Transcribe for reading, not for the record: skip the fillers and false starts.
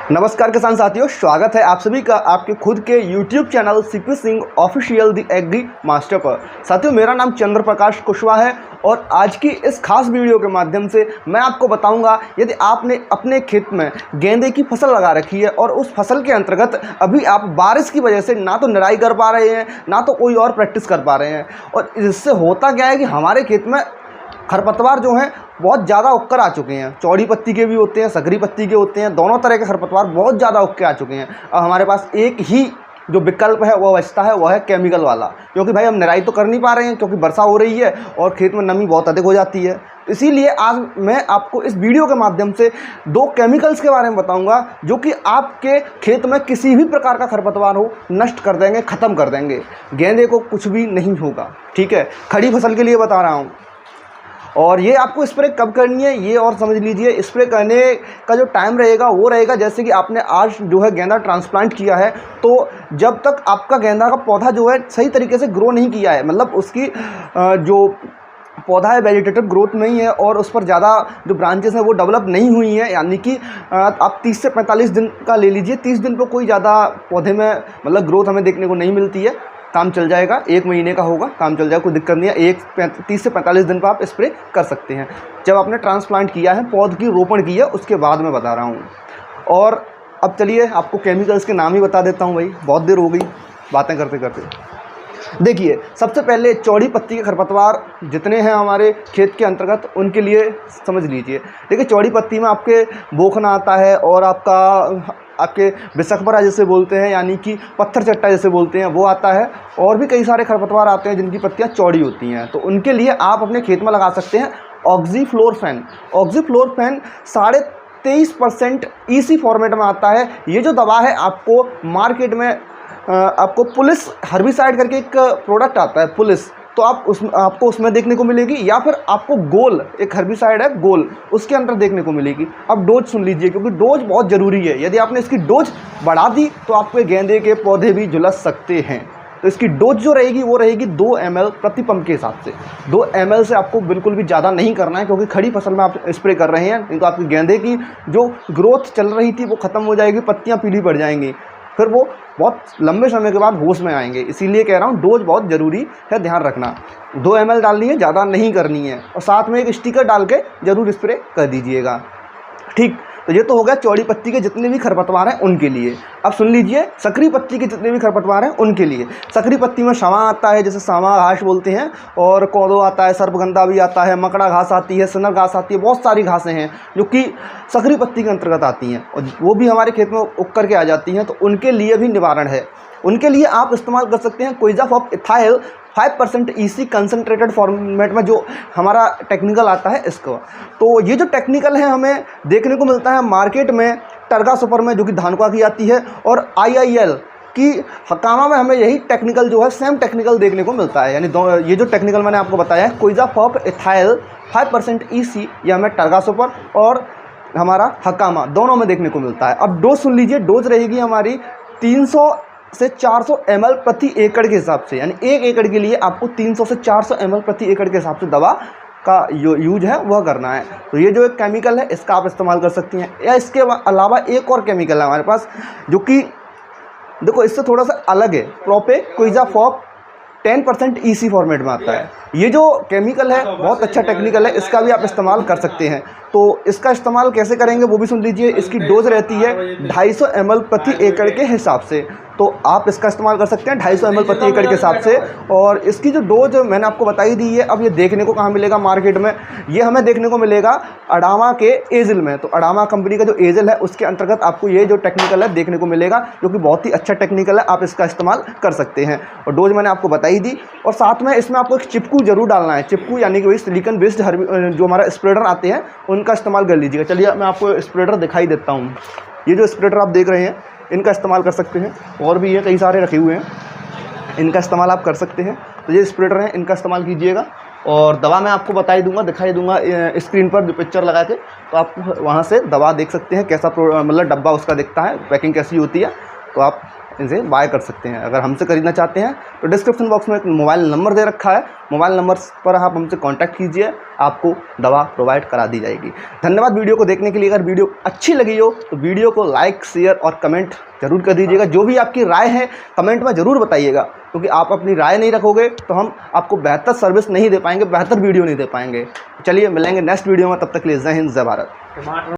नमस्कार किसान साथियों, स्वागत है आप सभी का आपके खुद के YouTube channel CP Singh official the agri master पर। साथियों, मेरा नाम चंद्र प्रकाश कुशवाहा है और आज की इस खास वीडियो के माध्यम से मैं आपको बताऊंगा, यदि आपने अपने खेत में गेंदे की फसल लगा रखी है और उस फसल के अंतर्गत अभी आप बारिश की वजह से ना तो निराई कर पा रहे हैं, ना तो कोई और प्रैक्टिस कर पा रहे हैं, और इससे होता क्या है कि हमारे खेत में खरपतवार जो हैं बहुत ज़्यादा उगकर आ चुके हैं। चौड़ी पत्ती के भी होते हैं, सकरी पत्ती के होते हैं, दोनों तरह के खरपतवार बहुत ज़्यादा उग के आ चुके हैं। अब हमारे पास एक ही जो विकल्प है वो बचता है, वह है केमिकल वाला, क्योंकि भाई हम निराई तो कर नहीं पा रहे हैं क्योंकि वर्षा हो रही है और खेत में नमी बहुत अधिक हो जाती है। इसीलिए आज मैं आपको इस वीडियो के माध्यम से दो केमिकल्स के बारे में बताऊंगा जो कि आपके खेत में किसी भी प्रकार का खरपतवार हो नष्ट कर देंगे, ख़त्म कर देंगे। गेंदे को कुछ भी नहीं होगा, ठीक है। खड़ी फसल के लिए बता रहा हूँ। और ये आपको स्प्रे कब करनी है ये और समझ लीजिए। स्प्रे करने का जो टाइम रहेगा वो रहेगा, जैसे कि आपने आज जो है गेंदा ट्रांसप्लांट किया है, तो जब तक आपका गेंदा का पौधा जो है सही तरीके से ग्रो नहीं किया है, मतलब उसकी जो पौधा है वेजिटेटिव ग्रोथ नहीं है और उस पर ज़्यादा जो ब्रांचेस हैं वो डेवलप नहीं हुई हैं, यानी कि आप 30 से 45 दिन का ले लीजिए। 30 दिन पर कोई ज़्यादा पौधे में मतलब ग्रोथ हमें देखने को नहीं मिलती है, काम चल जाएगा। 1 महीने का होगा, काम चल जाएगा, कोई दिक्कत नहीं है। 30 से 45 दिन पर आप स्प्रे कर सकते हैं। जब आपने ट्रांसप्लांट किया है, पौध की रोपण की है, उसके बाद मैं बता रहा हूँ। और अब चलिए आपको केमिकल्स के नाम ही बता देता हूँ। भाई बहुत देर हो गई बातें करते करते। देखिए, सबसे पहले चौड़ी पत्ती के खरपतवार जितने हैं हमारे खेत के अंतर्गत, उनके लिए समझ लीजिए। देखिए, चौड़ी पत्ती में आपके बोखना आता है और आपके बिसकबरा जैसे बोलते हैं, यानी कि पत्थर चट्टा जैसे बोलते हैं, वो आता है। और भी कई सारे खरपतवार आते हैं जिनकी पत्तियां चौड़ी होती हैं, तो उनके लिए आप अपने खेत में लगा सकते हैं ऑक्सीफ्लोरफेन। ऑक्सीफ्लोरफेन 23.5% EC फॉर्मेट में आता है। ये जो दवा है आपको मार्केट में आपको पुलिस हर्बिसाइड करके एक प्रोडक्ट आता है, पुलिस, तो आपको उसमें देखने को मिलेगी, या फिर आपको गोल, एक हर्बिसाइड है गोल, उसके अंदर देखने को मिलेगी। अब डोज सुन लीजिए, क्योंकि डोज बहुत ज़रूरी है। यदि आपने इसकी डोज बढ़ा दी तो आपके गेंदे के पौधे भी झुलस सकते हैं। तो इसकी डोज जो रहेगी वो रहेगी 2 ml प्रति पंप के हिसाब से। 2 ml से आपको बिल्कुल भी ज़्यादा नहीं करना है, क्योंकि खड़ी फसल में आप स्प्रे कर रहे हैं, नहीं तो आपकी गेंदे की जो ग्रोथ चल रही थी वो ख़त्म हो जाएगी, पत्तियाँ पीली पड़ जाएंगी, फिर वो बहुत लंबे समय के बाद होश में आएंगे। इसीलिए कह रहा हूँ डोज बहुत ज़रूरी है, ध्यान रखना। 2 ml डालनी है, ज़्यादा नहीं करनी है। और साथ में एक स्टिकर डाल के ज़रूर स्प्रे कर दीजिएगा, ठीक। तो ये तो हो गया चौड़ी पत्ती के जितने भी खरपतवार हैं उनके लिए। अब सुन लीजिए, सकरी पत्ती के जितने भी खरपतवार हैं उनके लिए। सकरी पत्ती में सावा आता है, जैसे सावा घास बोलते हैं, और कोदो आता है, सर्पगंधा भी आता है, मकड़ा घास आती है, सनर घास आती है, बहुत सारी घासें हैं जो कि सकरी पत्ती के अंतर्गत आती हैं और वो भी हमारे खेत में उग करके आ जाती हैं। तो उनके लिए भी निवारण है। उनके लिए आप इस्तेमाल कर सकते हैं क्विज़ाफॉप इथाइल 5% EC कंसनट्रेटेड फॉर्मेट में, जो हमारा टेक्निकल आता है इसको। तो ये जो टेक्निकल है हमें देखने को मिलता है मार्केट में टर्गा सुपर में, जो कि धानुका की आती है, और IIL की हकामा में हमें यही टेक्निकल जो है सेम टेक्निकल देखने को मिलता है। यानी ये जो टेक्निकल मैंने आपको बताया है क्विज़ाफॉप इथाइल 5% EC, ये हमें टर्गा सुपर और हमारा हकामा दोनों में देखने को मिलता है। अब डोज सुन लीजिए, डोज रहेगी हमारी 300 से 400 ml प्रति एकड़ के हिसाब से, यानी 1 एकड़ के लिए आपको 300 से 400 ml प्रति एकड़ के हिसाब से दवा का यूज है वह करना है। तो ये जो एक केमिकल है इसका आप इस्तेमाल कर सकती हैं। या इसके अलावा एक और केमिकल है हमारे पास, जो कि देखो इससे थोड़ा सा अलग है। प्रोपेक्विज़ाफॉप 10% EC फॉर्मेट में आता है। ये जो केमिकल है बहुत अच्छा टेक्निकल है, इसका भी आप इस्तेमाल कर सकते हैं। तो इसका इस्तेमाल कैसे करेंगे वो भी सुन लीजिए। इसकी डोज रहती है 250 ml प्रति एकड़ के हिसाब से, तो आप इसका इस्तेमाल कर सकते हैं 250 ml प्रति एकड़ के हिसाब से। और इसकी जो डोज मैंने आपको बताई दी है। अब ये देखने को कहाँ मिलेगा मार्केट में, ये हमें देखने को मिलेगा अडामा के एजिल में। तो अडामा कंपनी का जो एजिल है उसके अंतर्गत आपको ये जो टेक्निकल है देखने को मिलेगा, जो कि बहुत ही अच्छा टेक्निकल है, आप इसका इस्तेमाल कर सकते हैं। और डोज मैंने आपको बताई दी। और साथ में इसमें आपको एक चिपकू जरूर डालना है। चिपकू यानी कि वही सिलिकॉन बेस्ड जो हमारा स्प्रेडर आते हैं उनका इस्तेमाल कर लीजिएगा। चलिए मैं आपको स्प्रेडर दिखाई देता हूँ। ये जो स्प्रेडर आप देख रहे हैं इनका इस्तेमाल कर सकते हैं, और भी ये कई सारे रखे हुए हैं, इनका इस्तेमाल आप कर सकते हैं। तो ये स्प्रेडर हैं, इनका इस्तेमाल कीजिएगा। और दवा मैं आपको बताई दूंगा, दिखाई दूंगा स्क्रीन पर जो पिक्चर लगा के, तो आप वहाँ से दवा देख सकते हैं कैसा मतलब डब्बा उसका दिखता है, पैकिंग कैसी होती है। तो आप इनसे बाय कर सकते हैं। अगर हमसे खरीदना चाहते हैं तो डिस्क्रिप्शन बॉक्स में एक मोबाइल नंबर दे रखा है, मोबाइल नंबर पर आप हमसे कांटेक्ट कीजिए, आपको दवा प्रोवाइड करा दी जाएगी। धन्यवाद वीडियो को देखने के लिए। अगर वीडियो अच्छी लगी हो तो वीडियो को लाइक, शेयर और कमेंट जरूर कर दीजिएगा। जो भी आपकी राय है कमेंट में ज़रूर बताइएगा, क्योंकि आप अपनी राय नहीं रखोगे तो हम आपको बेहतर सर्विस नहीं दे पाएंगे, बेहतर वीडियो नहीं दे पाएंगे। चलिए मिलेंगे नेक्स्ट वीडियो में, तब तक के लिए जय हिंद, जय भारत।